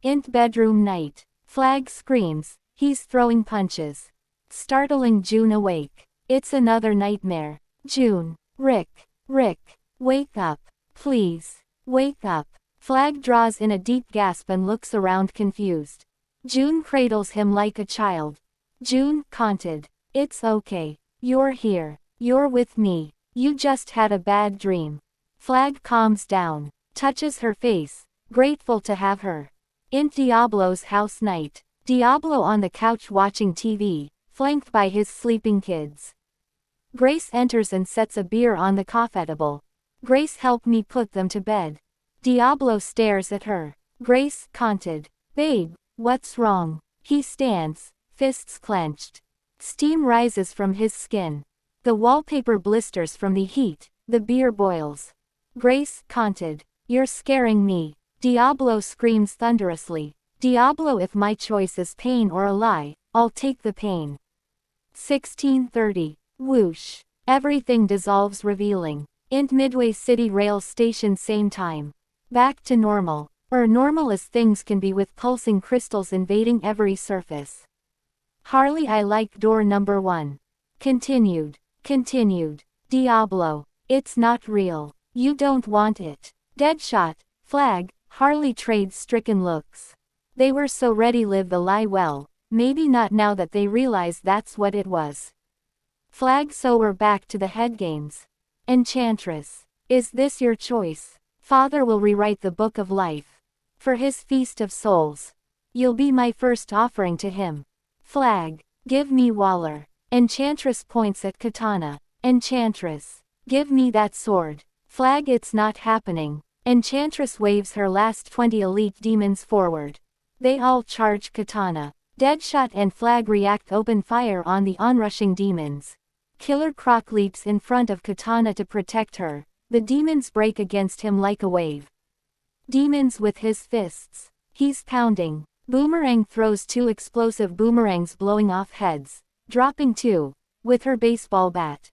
Int bedroom night. Flag screams, he's throwing punches. Startling June awake. It's another nightmare. June. Rick. Wake up. Please. Wake up. Flag draws in a deep gasp and looks around confused. June cradles him like a child. June, conted. It's okay. You're here. You're with me. You just had a bad dream. Flag calms down. Touches her face. Grateful to have her. Int Diablo's house night. Diablo on the couch watching TV, flanked by his sleeping kids. Grace enters and sets a beer on the coffee table. Grace, help me put them to bed. Diablo stares at her. Grace, conted. Babe, what's wrong? He stands, fists clenched. Steam rises from his skin. The wallpaper blisters from the heat, the beer boils. Grace, conted. You're scaring me. Diablo screams thunderously. Diablo, if my choice is pain or a lie, I'll take the pain. 16:30. Whoosh. Everything dissolves, revealing. Int Midway City Rail Station, same time. Back to normal. Or normal as things can be with pulsing crystals invading every surface. Harley, I like door number 1. Continued. Diablo. It's not real. You don't want it. Deadshot. Flag. Harley trades stricken looks. They were so ready live the lie well, maybe not now that they realize that's what it was. Flag, so we're back to the head games. Enchantress. Is this your choice? Father will rewrite the book of life. For his feast of souls. You'll be my first offering to him. Flag. Give me Waller. Enchantress points at Katana. Enchantress. Give me that sword. Flag, it's not happening. Enchantress waves her last 20 elite demons forward. They all charge Katana. Deadshot and Flag react, open fire on the onrushing demons. Killer Croc leaps in front of Katana to protect her. The demons break against him like a wave. Demons with his fists. He's pounding. Boomerang throws 2 explosive boomerangs, blowing off heads. Dropping 2. With her baseball bat.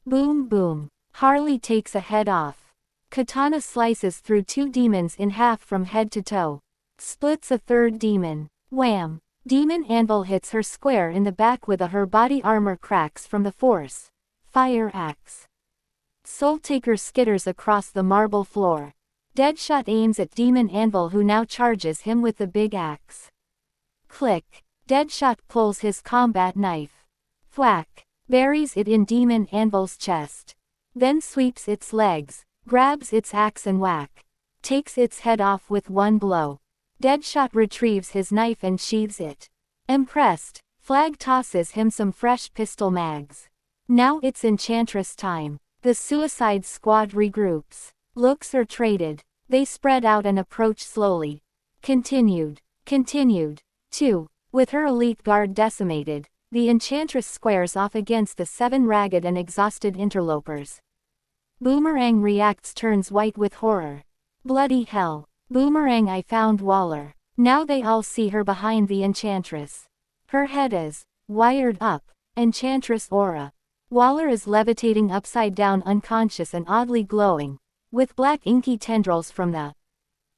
Boom boom. Harley takes a head off. Katana slices through 2 demons in half from head to toe. Splits a 3rd demon. Wham! Demon anvil hits her square in the back with her body armor cracks from the force. Fire axe. Soul Taker skitters across the marble floor. Deadshot aims at Demon Anvil, who now charges him with the big axe. Click. Deadshot pulls his combat knife. Thwack. Buries it in Demon Anvil's chest. Then sweeps its legs, grabs its axe and whack. Takes its head off with 1 blow. Deadshot retrieves his knife and sheathes it. Impressed, Flag tosses him some fresh pistol mags. Now it's Enchantress time. The Suicide Squad regroups. Looks are traded. They spread out and approach slowly. Continued. 2. With her elite guard decimated, the Enchantress squares off against the 7 ragged and exhausted interlopers. Boomerang reacts, turns white with horror. Bloody hell. Boomerang, I found Waller. Now they all see her behind the Enchantress. Her head is wired up. Enchantress aura. Waller is levitating upside down, unconscious and oddly glowing, with black inky tendrils from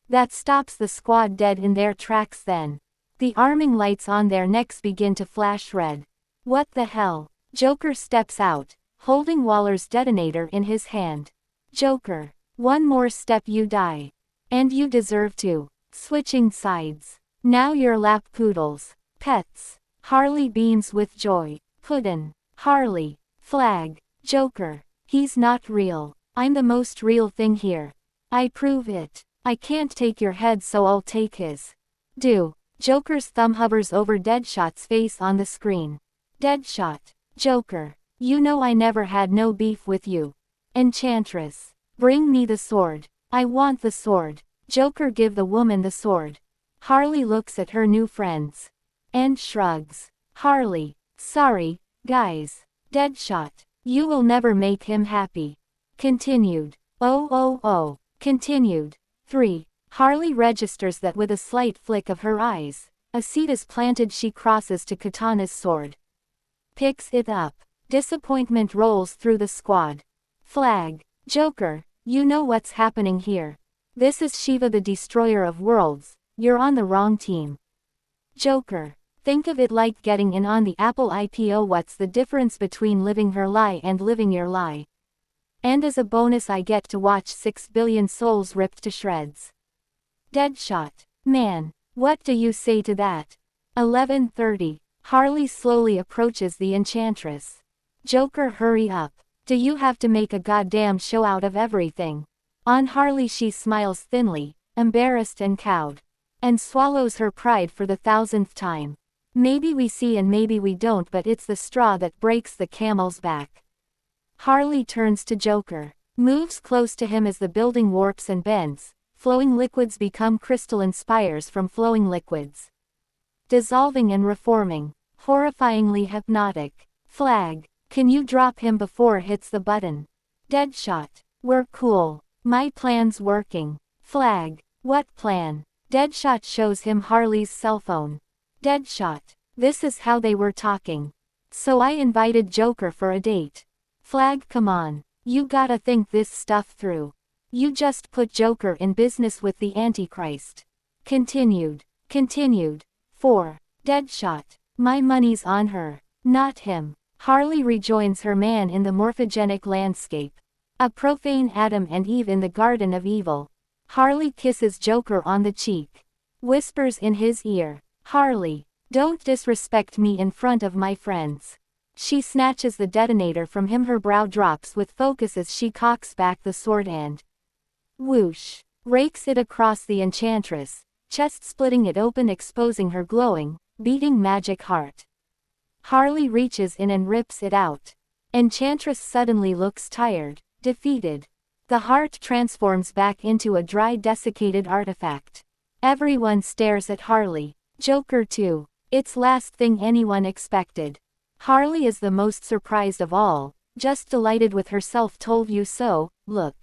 that stops the squad dead in their tracks. Then the arming lights on their necks begin to flash red. What the hell? Joker steps out, holding Waller's detonator in his hand. Joker, one more step you die. And you deserve to. Switching sides. Now you're lap poodles. Pets. Harley beams with joy. Puddin'. Harley. Flag. Joker. He's not real. I'm the most real thing here. I prove it. I can't take your head, so I'll take his. Do. Joker's thumb hovers over Deadshot's face on the screen. Deadshot. Joker. You know I never had no beef with you. Enchantress. Bring me the sword. I want the sword. Joker, give the woman the sword. Harley looks at her new friends. And shrugs. Harley. Sorry, guys. Deadshot. You will never make him happy. Continued. Oh. Continued. 3. Harley registers that with a slight flick of her eyes. A seed is planted. She crosses to Katana's sword. Picks it up. Disappointment rolls through the squad. Flag. Joker. You know what's happening here. This is Shiva, the destroyer of worlds. you're on the wrong team. Joker. Think of it like getting in on the Apple IPO. What's the difference between living her lie and living your lie? And as a bonus I get to watch 6 billion souls ripped to shreds. Deadshot. Man. What do you say to that? 11:30. Harley slowly approaches the Enchantress. Joker, hurry up. Do you have to make a goddamn show out of everything? On Harley she smiles thinly, embarrassed and cowed. And swallows her pride for the 1000th time. Maybe we see and maybe we don't, but it's the straw that breaks the camel's back. Harley turns to Joker. Moves close to him as the building warps and bends. Flowing liquids become crystalline spires from flowing liquids. Dissolving and reforming. Horrifyingly hypnotic. Flag. Can you drop him before it hits the button? Deadshot. We're cool. My plan's working. Flag. What plan? Deadshot shows him Harley's cell phone. Deadshot. This is how they were talking. So I invited Joker for a date. Flag, come on. You gotta think this stuff through. You just put Joker in business with the Antichrist. Continued. 4. Deadshot. My money's on her, not him. Harley rejoins her man in the morphogenic landscape. A profane Adam and Eve in the Garden of Evil. Harley kisses Joker on the cheek. Whispers in his ear. Harley, don't disrespect me in front of my friends. She snatches the detonator from him. Her brow drops with focus as she cocks back the sword and whoosh, rakes it across the Enchantress, chest splitting it open, exposing her glowing, beating magic heart. Harley reaches in and rips it out. Enchantress suddenly looks tired, defeated. The heart transforms back into a dry, desiccated artifact. Everyone stares at Harley. Joker too. It's last thing anyone expected. Harley is the most surprised of all, just delighted with herself. Told you so, look.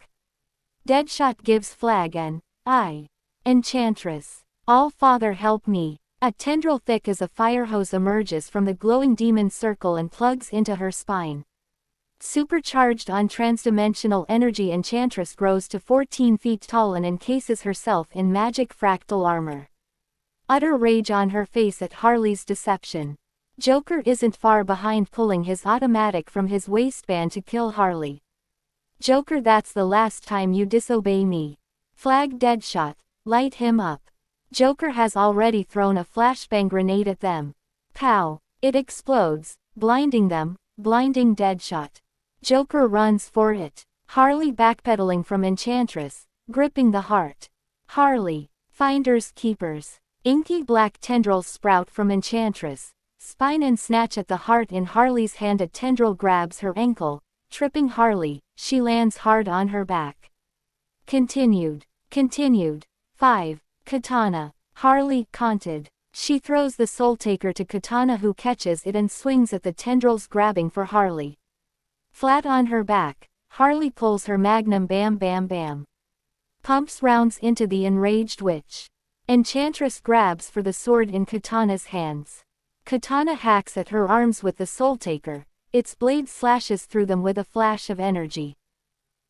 Deadshot gives Flag an eye. Enchantress. All father help me. A tendril thick as a fire hose emerges from the glowing demon circle and plugs into her spine. Supercharged on transdimensional energy, Enchantress grows to 14 feet tall and encases herself in magic fractal armor. Utter rage on her face at Harley's deception. Joker isn't far behind, pulling his automatic from his waistband to kill Harley. Joker, that's the last time you disobey me. Flag. Deadshot. Light him up. Joker has already thrown a flashbang grenade at them. Pow! It explodes, blinding them, blinding Deadshot. Joker runs for it. Harley backpedaling from Enchantress, gripping the heart. Harley. Finders keepers. Inky black tendrils sprout from Enchantress, spine and snatch at the heart in Harley's hand. A tendril grabs her ankle, tripping Harley. She lands hard on her back. Continued. 5. Katana. Harley, conted. She throws the Soul Taker to Katana, who catches it and swings at the tendrils, grabbing for Harley. Flat on her back, Harley pulls her magnum. Bam bam bam. Pumps rounds into the enraged witch. Enchantress grabs for the sword in Katana's hands. Katana hacks at her arms with the Soul Taker. Its blade slashes through them with a flash of energy.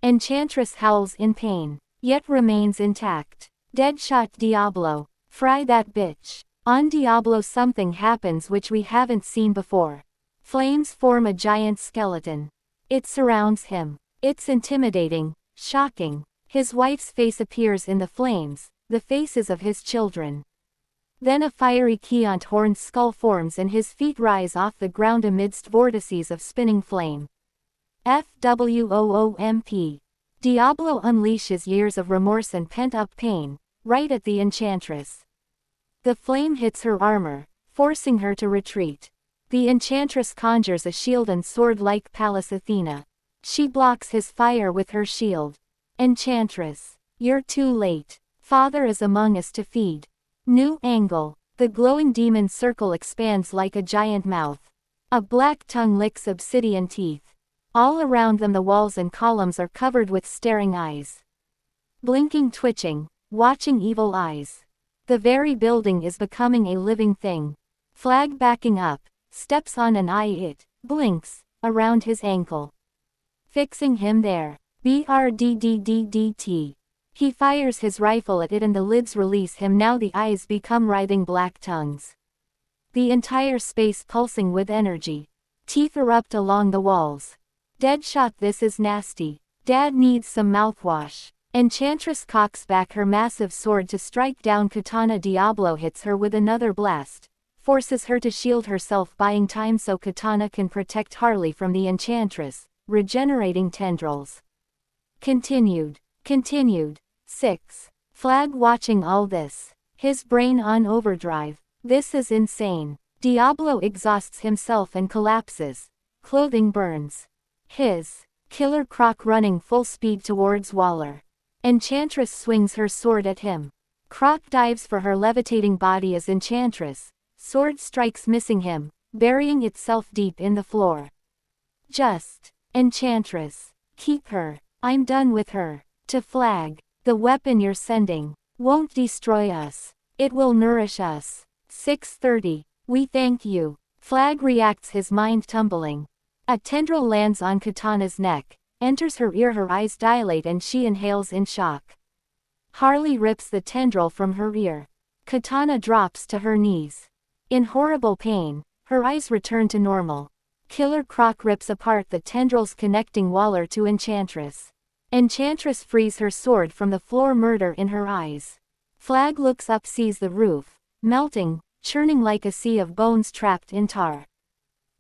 Enchantress howls in pain, yet remains intact. Deadshot. Diablo. Fry that bitch. On Diablo something happens which we haven't seen before. Flames form a giant skeleton. It surrounds him. It's intimidating, shocking. His wife's face appears in the flames, the faces of his children. Then a fiery Keont horned skull forms and his feet rise off the ground amidst vortices of spinning flame. FWOOMP. Diablo unleashes years of remorse and pent-up pain, right at the Enchantress. The flame hits her armor, forcing her to retreat. The Enchantress conjures a shield and sword like Pallas Athena. She blocks his fire with her shield. Enchantress. You're too late. Father is among us to feed. New angle. The glowing demon circle expands like a giant mouth. A black tongue licks obsidian teeth. All around them the walls and columns are covered with staring eyes. Blinking, twitching, watching evil eyes. The very building is becoming a living thing. Flag backing up, steps on an eye. It blinks around his ankle. Fixing him there. BRDDDDT. He fires his rifle at it and the lids release him. Now the eyes become writhing black tongues. The entire space pulsing with energy. Teeth erupt along the walls. Deadshot, this is nasty. Dad needs some mouthwash. Enchantress cocks back her massive sword to strike down Katana. Diablo hits her with another blast, forces her to shield herself, buying time so Katana can protect Harley from the Enchantress, regenerating tendrils. Continued. 6. Flag watching all this. His brain on overdrive. This is insane. Diablo exhausts himself and collapses. Clothing burns. His Killer Croc running full speed towards Waller. Enchantress swings her sword at him. Croc dives for her levitating body as Enchantress. Sword strikes, missing him, burying itself deep in the floor. Just. Enchantress. Keep her. I'm done with her. To Flag. The weapon you're sending won't destroy us. It will nourish us. 6:30. We thank you. Flag reacts, his mind tumbling. A tendril lands on Katana's neck, enters her ear, her eyes dilate and she inhales in shock. Harley rips the tendril from her ear. Katana drops to her knees. In horrible pain, her eyes return to normal. Killer Croc rips apart the tendrils connecting Waller to Enchantress. Enchantress frees her sword from the floor, murder in her eyes. Flag looks up, sees the roof, melting, churning like a sea of bones trapped in tar.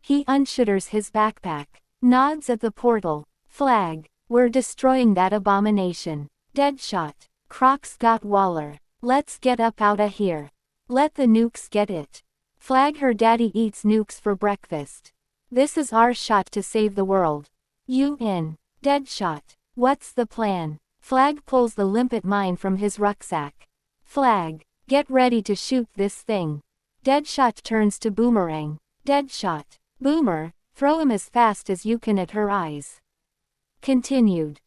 He unshutters his backpack, nods at the portal. Flag, we're destroying that abomination. Deadshot. Croc's got Waller. Let's get up outta here. Let the nukes get it. Flag, her daddy eats nukes for breakfast. This is our shot to save the world. You in. Deadshot. What's the plan? Flag pulls the limpet mine from his rucksack. Flag, get ready to shoot this thing. Deadshot turns to Boomerang. Deadshot. Boomer, throw him as fast as you can at her eyes. Continued.